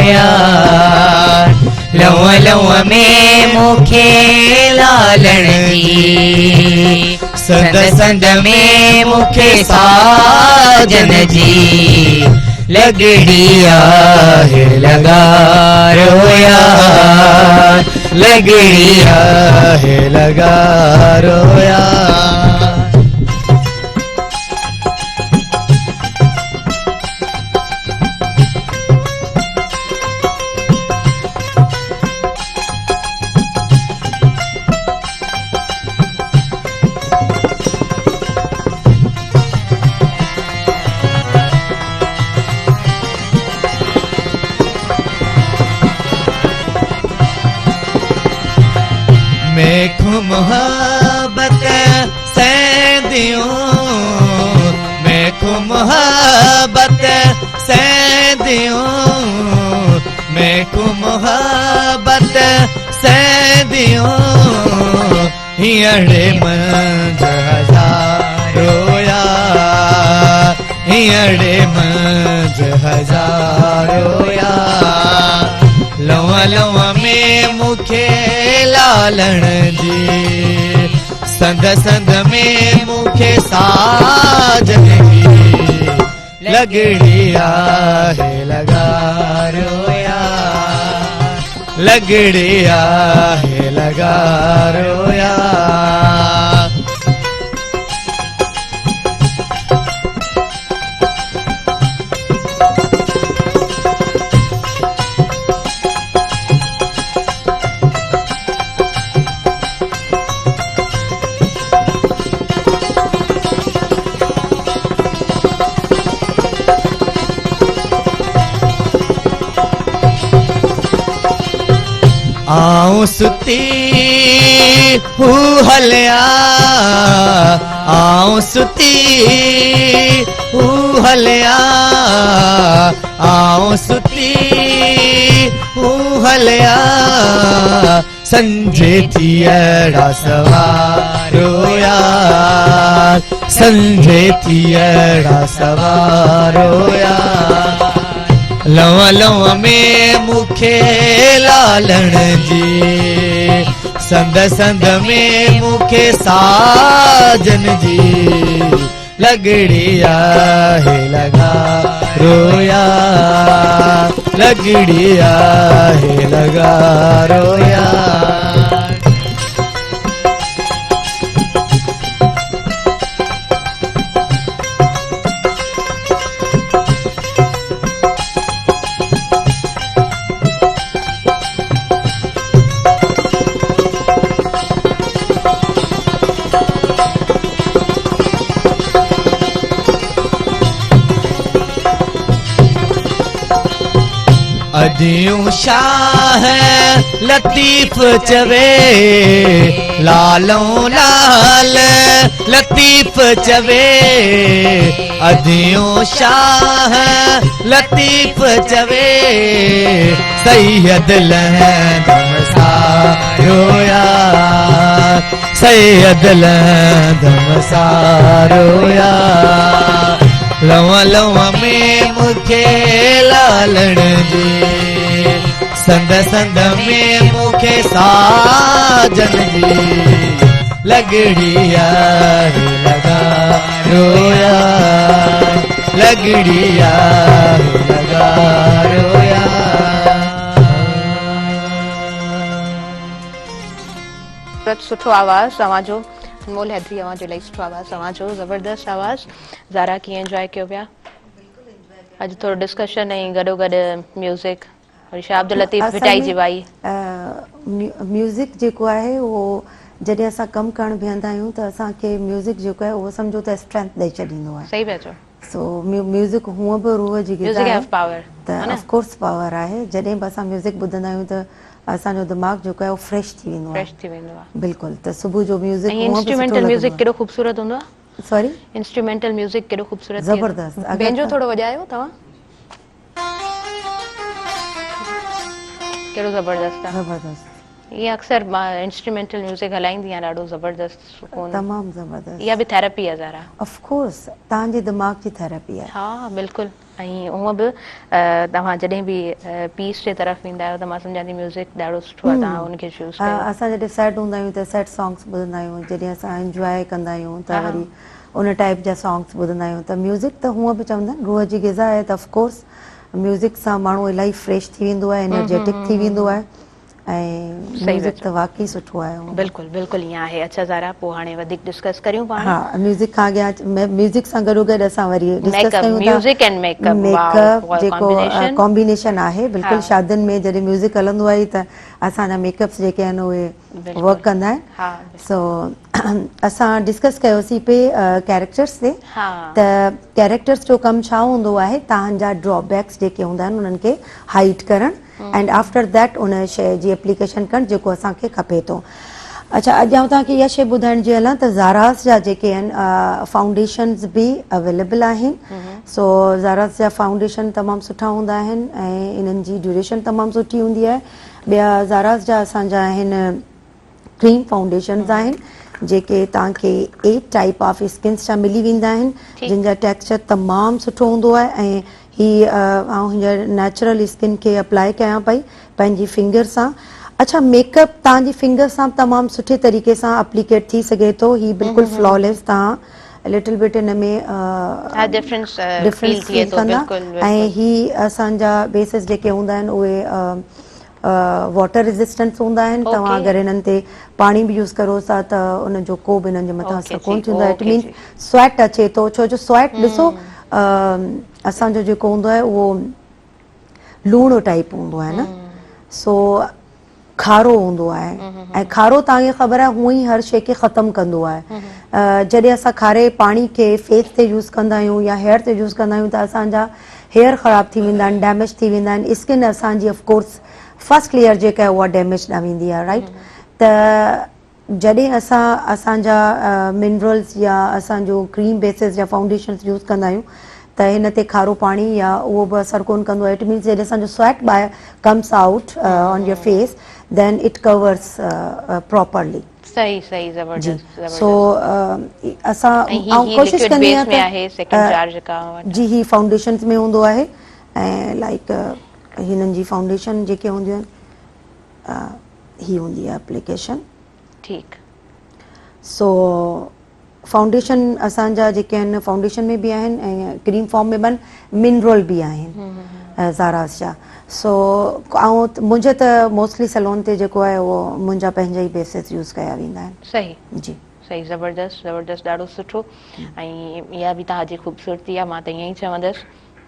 यार लव लव में मुखे लालण जी संद संद में मुखे साजन जी लगड़ी आहे लगा यार लगड़ी आहे लगा यार मेखु मोहब्बत से दियो मेखु मोहब्बत से दियो मेखु मोहब्बत से दियो हियड़े मंज हजारो यार हियड़े मंज हजारो यार लवा लवा में मुखे लालण जी संद संद में मुखे साजन जी लगड़ी आहे लगा यार लगड़ी आहे लगा यार आऊं सुती हू हलिया आऊं सुती हू हलिया आऊं सुती हू हलिया संजे थियड़ा सवारो यार संजे थियड़ा सवारो यार लव लव में मुखे लालण जी संद संद में मुखे साजन जी लगड़ी आहे लगा लगड़ी आहे लगा अदियूं शाह लतीफ चवे लालों लाल लतीफ चवे अदियूं शाह लतीफ चवे सैयद लहदम सारो यार सैयद लहदम सारो यार लवा लवा में मुखे लालण जी संद संद में मुखे साजन जी लगड़ी आहे लगा लगड़ी आहे लगा सुठो आवाज़ तव्हांजो अनमोल हैदरी अवां जो इलाही सुठो आवाज़ तव्हांजो ज़बरदस्त आवाज़ ज़ारा कीअं एंजॉय कयो पिया अॼु थोरो डिस्कशन ऐं गॾोगॾु म्यूज़िक वरी शाह अब्दुल लतीफ़ भिटाई जी भाई म्यूज़िक जेको आहे उहो जॾहिं असां कमु करणु बीहंदा आहियूं त असांखे म्यूज़िक जेको आहे उहो सम्झो त स्ट्रेंथ ॾेई छॾींदो आहे सही पिया चओ सो म्यूज़िक हूअं बि रूह जी ग़िज़ा आहे पावर त ऑफकोर्स पावर आहे जॾहिं बि असां म्यूज़िक ॿुधंदा आहियूं त असांजो दिमाग़ जेको आहे उहो फ्रेश थी वेंदो आहे बिल्कुलु त सुबुह जो म्यूज़िक इंस्ट्रूमेंटल म्यूज़िक केॾो ख़ूबसूरत हूंदो आहे सॉरी इंस्ट्रूमेंटल म्यूज़िक केॾो ख़ूबसूरत ज़बरदस्त पंहिंजो थोरो वॼायो तव्हां केॾो ज़बरदस्त आहे ये अक्सर मां इंस्ट्रूमेंटल म्यूजिक हलाईंदी आहियां, ॾाढो ज़बरदस्त सुकून, तमामु ज़बरदस्त। इहा बि थेरेपी आहे ज़ारा। ऑफ कोर्स तव्हांजे दिमाग़ जी थेरेपी आहे। हा बिल्कुलु। ऐं हूअं बि तव्हां जॾहिं बि पीस जे तरफ़ ईंदा आहियो त मां सम्झां थी म्यूज़िक ॾाढो सुठो आहे, तव्हां हुनखे चूज़ कयो। असां जॾहिं सैड हूंदा आहियूं त सैड सॉन्ग्स ॿुधंदा आहियूं, जॾहिं असां इंजॉय कंदा आहियूं त वरी उन टाइप जा सॉन्ग्स ॿुधंदा आहियूं। त म्यूज़िक त हूअं बि चवंदा आहिनि रूह जी ग़िज़ा आहे, त ऑफकोर्स म्यूज़िक सां माण्हू इलाही फ्रेश थी वेंदो आहे, एनर्जेटिक थी वेंदो आहे ऐं म्यूज़िक त वाक़ई सुठो आहे। बिल्कुलु बिल्कुलु ईअं आहे। अच्छा ज़ारा, पोइ हाणे वधीक डिस्कस करियूं पाण। हा, म्यूज़िक खां अॻियां म्यूज़िक सां गॾोगॾु असां वरी डिस्कस मेकअप, कयूं था म्यूज़िक एंड मेकअप, मेकअप जेको कॉम्बिनेशन। कॉम्बिनेशन आहे बिल्कुलु। शादियुनि में जॾहिं म्यूज़िक हलंदो आहे त असांजा मेकअप्स जेके आहिनि उहे वर्क कंदा आहिनि। सो असां डिस्कस कयोसीं पिए कैरेक्टर्स ते, त कैरेक्टर्स जो कमु छा हूंदो आहे, तव्हांजा ड्रॉबैक्स जेके हूंदा आहिनि उन्हनि खे हाइड करणु एंड आफ्टर दैट उन शइ जी एप्लीकेशन करणु जेको असांखे खपे थो। अच्छा, अॼु आउं तव्हांखे इहा शइ ॿुधाइण जी हलां त ज़ारास जा जेके आहिनि फाउंडेशन्स बि अवेलेबल आहिनि। सो ज़ारास जा फाउंडेशन तमामु सुठा हूंदा आहिनि ऐं इन्हनि जी ड्यूरेशन तमामु सुठी हूंदी आहे। ॿिया ज़ारास जा असांजा आहिनि क्रीम फाउंडेशन्स आहिनि जेके तव्हांखे 8 टाइप ऑफ स्किन्स जा मिली वेंदा आहिनि, जिन जा टेक्सचर तमामु सुठो हूंदो आहे। ऐं हीअ आउं हींअर नेचुरल स्किन खे अप्लाई कयां पई पंहिंजी फिंगर सां। अच्छा, मेकअप तव्हांजी फिंगर सां तमामु सुठे तरीक़े सां एप्लीकेट थी सघे थो। ही बिल्कुलु फ्लॉलेस, तव्हां लिटिल बिट हिन में डिफरेंस फील कंदा। ऐं ही असांजा बेसिस जेके हूंदा आहिनि उहे वाटर रेजिस्टेंस हूंदा आहिनि। तव्हां अगरि हिननि ते पाणी बि यूज़ करो था त उनजो को बि हिननि जे मथां असरु कोन थींदो आहे। इट मीन्स स्वेट अचे थो, छो जो स्वेट ॾिसो असांजो जेको हूंदो आहे उहो लूणो टाइप हूंदो आहे न, सो खारो हूंदो आहे ऐं खारो तव्हांखे ख़बर आहे हूअं ई हर शइ खे ख़तमु कंदो आहे। जॾहिं असां खारे पाणी खे फेस ते यूज़ कंदा आहियूं या हेयर ते यूज़ कंदा आहियूं त असांजा हेयर ख़राब थी वेंदा आहिनि, डैमेज थी वेंदा आहिनि। स्किन असांजी ऑफकोर्स फर्स्ट लेयर जेका आहे उहा डैमेज न वेंदी आहे, राइट। त जॾहिं असांजा मिनरल्स या असांजो क्रीम बेसिस या फाउंडेशन्स यूज़ कंदा आहियूं त हिन ते खारो पाणी या उहो बि असरु कोन कंदो आहे। इट मीन्स जॾहिं असांजो स्वेट ॿाहिरि comes out on your face then it covers properly. सही सही, ज़बरदस्त। सो असां कोशिशि कंदी आहियां जी ही फाउंडेशन्स में हूंदो आहे ऐं लाइक हिननि जी फाउंडेशन जेके हूंदियूं आहिनि ही हूंदी आहे एप्लीकेशन। ठीकु। सो फाउंडेशन असांजा जेके आहिनि फाउंडेशन में बि आहिनि ऐं क्रीम फॉर्म में बि मिनरल बि आहिनि ज़ारास जा। सो ऐं मुंहिंजे त मोस्टली सैलून ते जेको आहे उहो मुंहिंजा पंहिंजा ई बेसिस यूज़ कया वेंदा आहिनि। सही जी, सही, ज़बरदस्त ज़बरदस्त, ॾाढो सुठो। ऐं इहा बि तव्हांजी ख़ूबसूरती आहे, मां त ईअं ई चवंदसि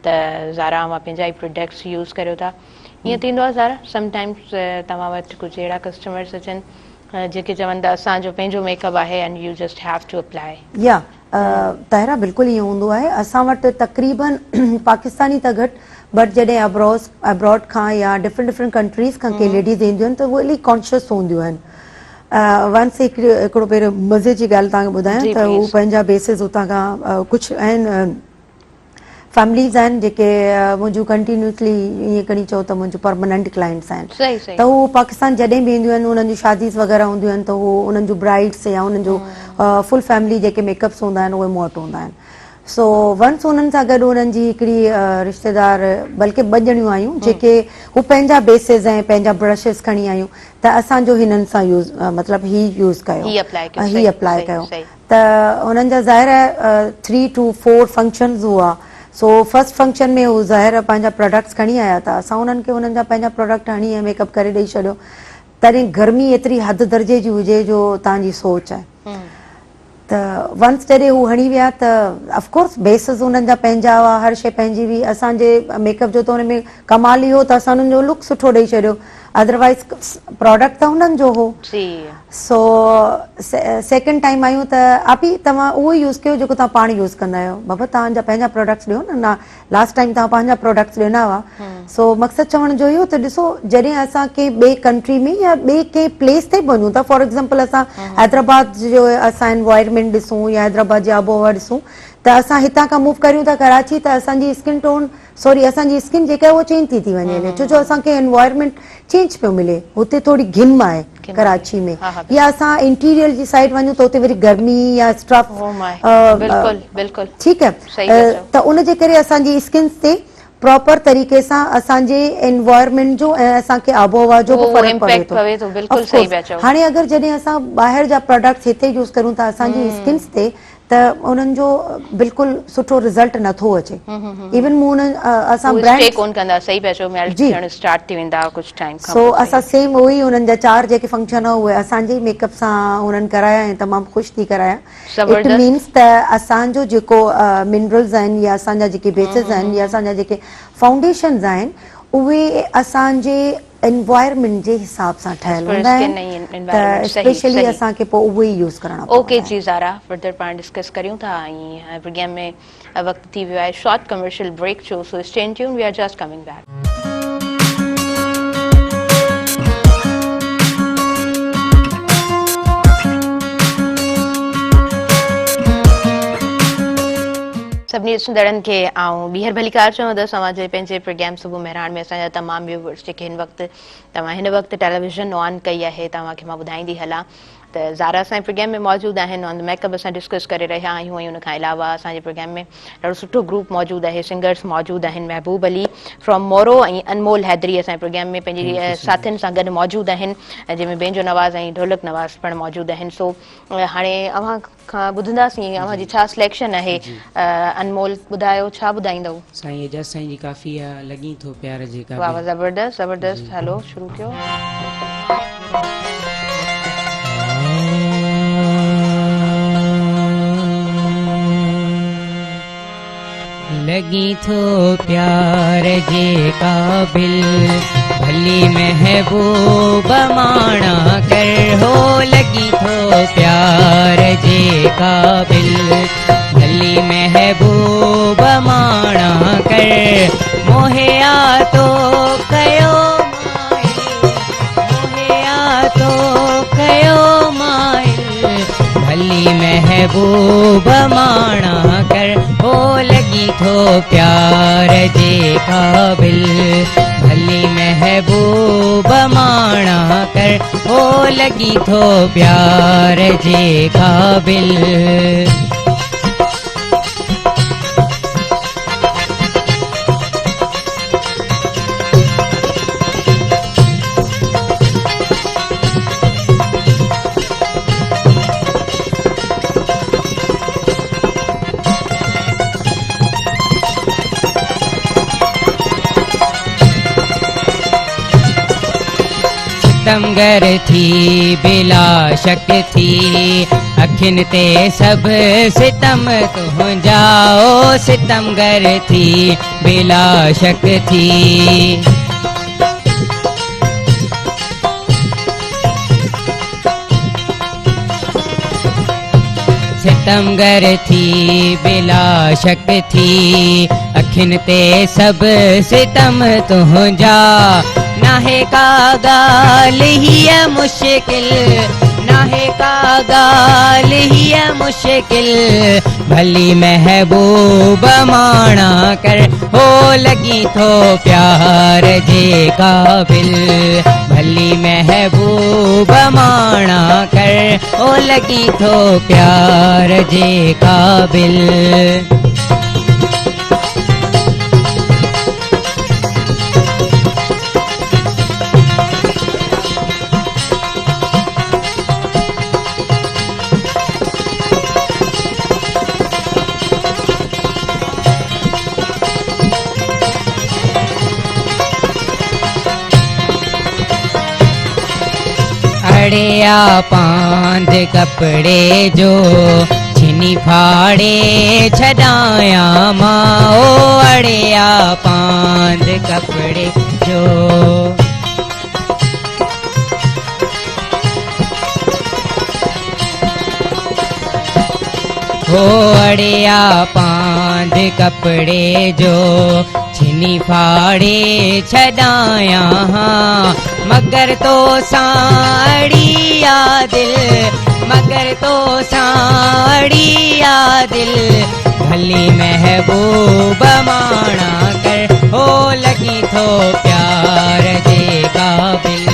त ज़ारा मां पंहिंजा ई प्रोडक्ट्स यूज़ करियो था। ईअं थींदो आहे ज़ारा, समटाइम्स तव्हां वटि कुझु अहिड़ा कस्टमर्स अचनि जेके चवनि था असांजो पंहिंजो मेकअप आहे and you just have to apply. या ताहिरा बिल्कुलु ईअं हूंदो आहे। असां वटि तक़रीबन पाकिस्तानी त घटि बट जॾहिं अब्रॉड खां या डिफरेंट कंट्रीज़ खां के लेडीज़ ईंदियूं आहिनि त उहे इलाही कॉन्शियस हूंदियूं आहिनि। वंस हिकिड़ो पहिरियों मज़े जी ॻाल्हि तव्हांखे ॿुधायां त हू पंहिंजा बेसिस हुतां खां कुझु आहिनि फैमिलीज़ आहिनि जेके मुंहिंजूं कंटिन्यूसली ईअं खणी चओ त मुंहिंजूं परमानेंट क्लाइंट्स आहिनि। त हू पाकिस्तान जॾहिं बि ईंदियूं आहिनि उन्हनि जूं शादीज़ वग़ैरह हूंदियूं आहिनि त उहो उन्हनि जूं ब्राइड्स या उन्हनि जो फुल फैमिली जेके मेकअप्स हूंदा आहिनि उहे मूं वटि हूंदा आहिनि। सो वंस उन्हनि सां गॾु उन्हनि जी हिकिड़ी रिश्तेदार बल्कि 2 ॼणियूं आहियूं जेके हू पंहिंजा बेसिस ऐं पंहिंजा ब्रशिस खणी आयूं त असांजो हिननि सां यूज़ मतिलबु ही यूज़ कयो, ही अप्लाई कयो। त उन्हनि जा ज़ाहिर आहे 3 to 4 फंक्शन्स हुआ। सो फर्स्ट फंक्शन में हू ज़ाहिर पंहिंजा प्रोडक्ट्स खणी आया त असां उन्हनि खे उन्हनि जा पंहिंजा प्रोडक्ट हणी ऐं मेकअप करे ॾेई छॾियो। तॾहिं गर्मी एतिरी हद दर्जे जी हुजे जो तव्हांजी सोच आहे। त वंस जॾहिं हू हणी विया त ऑफकोर्स बेसिस उन्हनि जा पंहिंजा हुआ, हर शइ पंहिंजी हुई। असांजे मेकअप जो त हुन में कमाल ई हो त असां उन्हनि जो लुक सुठो ॾेई छॾियो, अदरवाइज़ प्रोडक्ट त हुननि जो हो। सो सेकेंड टाइम आयूं त आपी तव्हां उहो यूज़ कयो जेको तव्हां पाण यूज़ कंदा आहियो। बाबा तव्हांजा पंहिंजा प्रोडक्ट्स ॾियो न, लास्ट टाइम तव्हां पंहिंजा प्रोडक्ट्स ॾिना हुआ। सो मक़सदु चवण जो इहो त ॾिसो जॾहिं असां कंहिं ॿिए कंट्री में या ॿिए कंहिं प्लेस ते वञूं था, फॉर एग्ज़ाम्पल असां हैदराबाद जो असां एनवायरमेंट ॾिसूं या हैदराबाद जी आबोहवा ॾिसूं त असां हितां खां मूव करियूं था कराची त असांजी स्किन टोन सॉरी असांजी स्किन जेका उहो चेंज थी वञे छो जो असांखे एनवायरमेंट चेंज पियो मिले हुते थोड़ी घिम आहे कराची में या असां इंटीरियर जी साइड वञूं त हुते वरी गर्मी या स्ट्रफ बिल्कुल बिल्कुल ठीक है त उन जे करे असांजी स्किन ते प्रॉपर तरीके सां असांजे एनवायरमेंट जो ऐं असांखे आबोहवा जो फर्क पवे थो बिल्कुल सही पिया चओ हाणे अगर जॾहिं असां ॿाहिरि जा प्रोडक्ट्स हिते यूज़ करूं था असांजी स्किन्स ते त उन्हनि जो बिल्कुल सुठो रिजल्ट नथो अचे इवन मूं असां ब्रांड कोन कंदा सही पिया चओ मेल्ट थियण स्टार्ट थी वेंदा कुछ टाइम खां सो असां सेम उहो ई उन्हनि जा 4 जेके फंक्शन उहे असांजे मेकअप सां उन्हनि कराया ऐं तमामु ख़ुशि थी कराया इट मीन्स त असांजो जेको मिनरल्स आहिनि या असांजा जेके बेसिस आहिनि या असांजा जेके फाउंडेशन्स आहिनि उहे असांजे एनवायरमेंट जे हिसाब सां ठहियल हूंदा आहिनि त स्पेशली असांखे पोइ उहे ई यूज़ करणा पवंदा ओके जी ज़ारा फर्दर पाण डिस्कस करियूं था ऐं प्रोग्राम में वक्त थी वियो आहे शॉर्ट कमर्शियल ब्रेक जो so stay tune we are just coming back सभिनी ॾिसंदड़नि खे ऐं ॿीहर भली कार चवंदसि तव्हांजे पंहिंजे प्रोग्राम सुबुह मेहरान में असांजा तमामु व्यूवर्स जेके हिन वक़्तु टेलीविज़न ऑन कई आहे तव्हांखे मां ॿुधाईंदी हलां त ज़ारा असांजे प्रोग्राम में मौजूदु आहिनि ऑन द मेकअप असां डिस्कस करे रहिया आहियूं ऐं उनखां अलावा असांजे प्रोग्राम में ॾाढो सुठो ग्रुप मौजूदु आहे सिंगर्स मौजूदु आहिनि महबूब अली फ्रॉम मोरो ऐं अनमोल हैदरी असांजे प्रोग्राम में पंहिंजी साथियुनि सां गॾु मौजूदु आहिनि जंहिंमें बेंजो नवाज़ ऐं ढोलक नवाज़ पिणु मौजूदु आहिनि सो हाणे अव्हां खां ॿुधंदासीं अव्हांजी छा सिलेक्शन आहे अनमोल ॿुधायो छा ॿुधाईंदव साईं एजाज़ साईं जी काफ़ी लॻी थो प्यार जे का वाह ज़बरदस्त ज़बरदस्त हलो शुरू कयो लगी थो प्यार जे काबिल भली महबूब माणा कर हो लगी थो प्यार जे काबिल भली महबूब माणा कर मोहिया तो कयो भली महबूब माणा कर हो लगी थो प्यार जे काबिल भली महबूब माणा कर हो लगी थो प्यार जे काबिल सितमगर थी बिला शक थी अखिन ते सब सितम तुंहिंजा ओ सितमगर थी बिला शक थी सितमगर थी बिला शक थी अखिन ते सब सितम तुंहिंजा नाहे का गाल ही मुश्किल नाहे का गाल ही मुश्किल भली महबूब माणा कर हो लगी थो प्यार जे काबिल भली महबूब माणा कर हो लगी थो प्यार जे काबिल अड़िया पांद कपड़े जो छिनी फाड़े छदाया माओ अड़िया पांद कपड़े जो हो अड़िया पांद कपड़े जो छिनी फाड़े छदाया मगर तो साड़िया दिल मगर तो साड़िया दिल भली महबूब माना कर हो लगी थो प्यार जे काबिल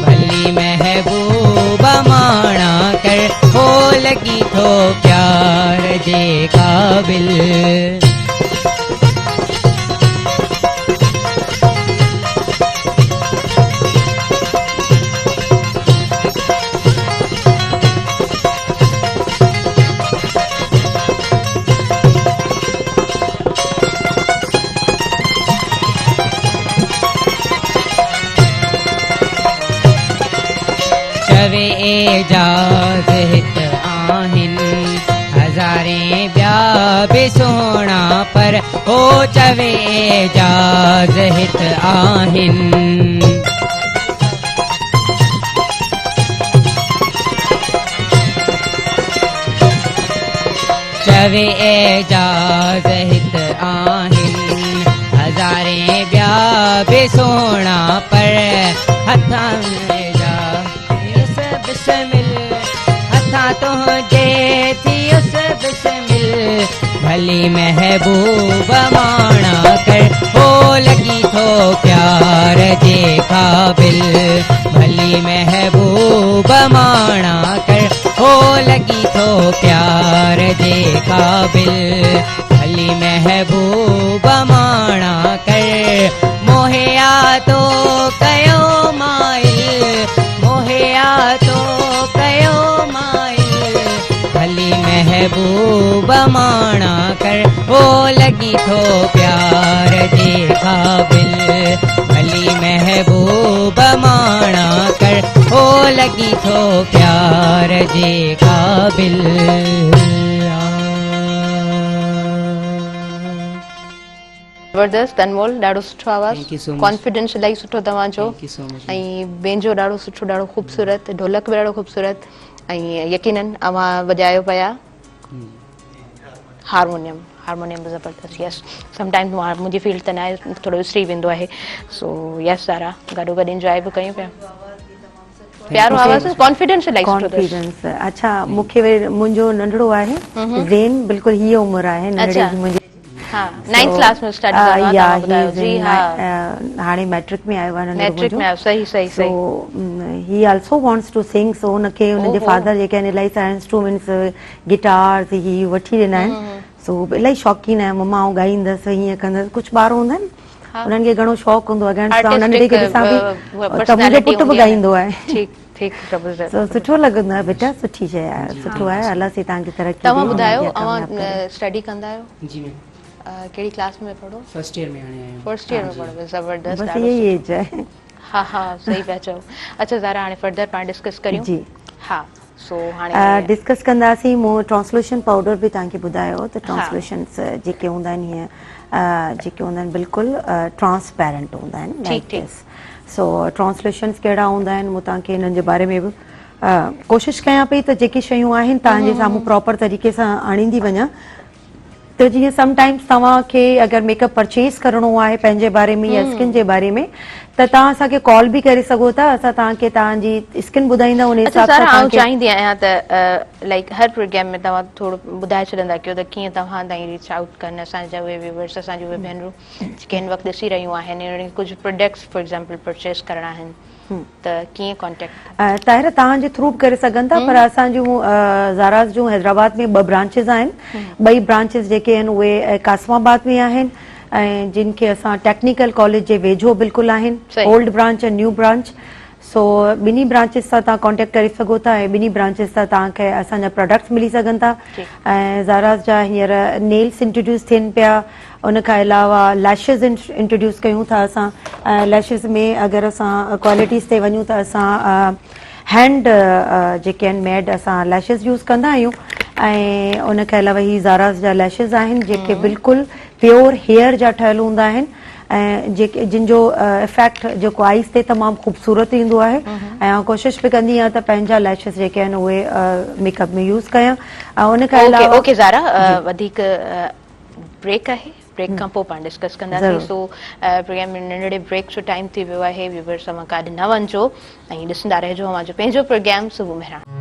भली महबूब माना कर हो लगी थो प्यार जे काबिल चवे एजाज़ हित आहिन हज़ारें ॿिया बि सोना पर हो चवे एजाज़ हित आहिन चवे एजाज़ हित आहिन हज़ारें ॿिया बि सोना पर हथां में बिस्मिल हथा तुझे थी उस बिस्मिल भली महबूब माना कर हो लगी थो प्यार जे काबिल भली महबूब माना कर हो लगी थो प्यार जे काबिल भली महबूब माना कर मोहिया तो कयो माइल मोहिया तो कयो माइल भली महबूब माना कर हो लगी थो प्यार जे काबिल भली महबूब माना कर हो लगी थो प्यार जे काबिल ज़बरदस्त अनमोल ॾाढो सुठो Thank you so आवाज़ much. कॉन्फिडेंस इलाही सुठो तव्हांजो Thank you so much. ऐं बेंजो ॾाढो सुठो ॾाढो ख़ूबसूरत ढोलक बि ॾाढो ख़ूबसूरत ऐं यकीनन अवां वॼायो पिया हारमोनियम हारमोनियम बि ज़बरदस्त यस समटाइम्स मुंहिंजी फील्ड त न आहे थोरो विसरी वेंदो आहे सो यस सारा गॾो गॾु इंजॉय बि कयूं पिया प्यारो आवाज़ कॉन्फिडेंस इलाही सुठो अथसि कॉन्फिडेंस अच्छा मूंखे मुंहिंजो नंढड़ो आहे ज़ेन बिल्कुलु हीअ उमिरि आहे नंढड़े अच्छा। जी मुंहिंजी हाँ 9th क्लास में स्टडी करो या तव्हां ॿुधायो जी हा हाणे मैट्रिक में आयो आहे नंढड़ो मैट्रिक में आयो सही सही सो सही ही also wants to sing so हुनखे हुनजे ओहो। फादर जेके आहिनि इलाही सारा इंस्ट्रूमेंट्स गिटार्स ही वठी ॾिना आहिनि सो इलाही शौक़ीन आहे मम्मा आउं ॻाईंदसि हीअं कंदसि कुझु ॿार हूंदा आहिनि हाँ। उन्हनि खे घणो शौक़ु हूंदो आहे ॻाइण सां नंढे खे ॾिसां Artistic, बि त मुंहिंजो personality पुटु बि हूंदी आहे। ॻाईंदो आहे ठीक ठीक ज़बरदस्त सो सुठो लॻंदो आहे बेटा सुठी शइ आहे सुठो आहे अलाह से तव्हांखे तरक़ी तव्हां ॾे, ॿुधायो अॻियां कामयाबु करे। तव्हां स्टडी कंदा आहियो जी मैम कहिड़ी क्लास में पढ़ो फर्स्ट ईयर में आने आया फर्स्ट ईयर में पढ़ो ज़बरदस्त बस ॾाढो यही सुठो। एज है हा हा सही पिया चओ अच्छा ज़ारा हाणे फर्दर पाण डिस्कस करियूं जी हा सो हाणे डिस्कस कंदासीं मूं ट्रांसलेशन पाउडर बि तव्हांखे ॿुधायो त ट्रांसलेशन्स जेके हूंदा आहिनि हीअं जेके हूंदा आहिनि बिल्कुलु ट्रांसपेरेंट हूंदा आहिनि ठीक, ठीक। सो ट्रांसलेशन्स कहिड़ा हूंदा आहिनि मूं तव्हांखे हिननि जे बारे में बि कोशिशि कयां पई त जेके शयूं आहिनि तव्हांजे साम्हूं प्रॉपर तरीक़े सां आणींदी वञा त जीअं समटाइम्स तव्हांखे अगरि मेकअप परचेस करिणो आहे पंहिंजे बारे में या स्किन जे बारे में त तव्हां असांखे कॉल बि करे सघो था असां तव्हांखे तव्हांजी स्किन ॿुधाईंदा उन अच्छा हिसाब सां ज़ारा आउं तव्हांखे चाहींदी आहियां त लाइक हर प्रोग्राम में तव्हां थोरो ॿुधाए छॾंदा कयो त कीअं तव्हां ताईं रीच आउट कनि असांजा उहे व्यूवर्स असांजी उहे भेनरूं जेके हिन वक़्तु ॾिसी रहियूं आहिनि उन्हनि खे कुझु प्रोडक्ट्स फॉर एग्ज़ाम्पल परचेस करणा आहिनि त कीअं कॉन्टेक्ट ताहिर तव्हांजे थ्रू बि करे सघनि था पर असांजूं ज़ारास जूं हैदराबाद में 2 ब्रांचिस आहिनि 2 ब्रांचिस जेके आहिनि उहे कासमाबाद में आहिनि ऐं जिन खे असां टेक्निकल कॉलेज जे वेझो बिल्कुलु आहिनि सही। ओल्ड ब्रांच ऐं न्यू ब्रांच सो ॿिन्ही ब्रांचिस सां तव्हां कॉन्टेक्ट करे सघो था ऐं ॿिन्ही ब्रांचिस सां तव्हांखे असांजा प्रोडक्ट्स मिली सघनि था ऐं ज़ारास जा हींअर नेल्स इंट्रोड्यूस थियनि पिया उन खां अलावा लैशिस इंट्रोड्यूस कयूं था असां लैशिस में अगरि असां क्वालिटीज़ ते वञूं त असां हैंड जेके आहिनि मेड असां लैशिस यूज़ कंदा आहियूं ऐं उन खां अलावा ही ज़ारास जा लैशिस आहिनि जेके बिल्कुलु प्योर हेयर जा ठहियल हूंदा आहिनि ऐं जेके जिन जो इफेक्ट जेको आइस ते तमामु ख़ूबसूरत ईंदो आहे ऐं आउं कोशिशि बि कंदी आहियां त पंहिंजा लैशिस जेके आहिनि उहे मेकअप में यूज़ कयां ऐं उन खां ओके अलावा ओके ज़ारा वधीक ब्रेक आहे ब्रेक खां पोइ पाण डिस्कस कंदासीं ज़रूरु। सो प्रोग्राम में नंढड़े ब्रेक जो टाइम थी वियो आहे व्यूवर्स तव्हां काॾे न वञिजो ऐं ॾिसंदा रहिजो अवांजो पंहिंजो प्रोग्राम सुबुह में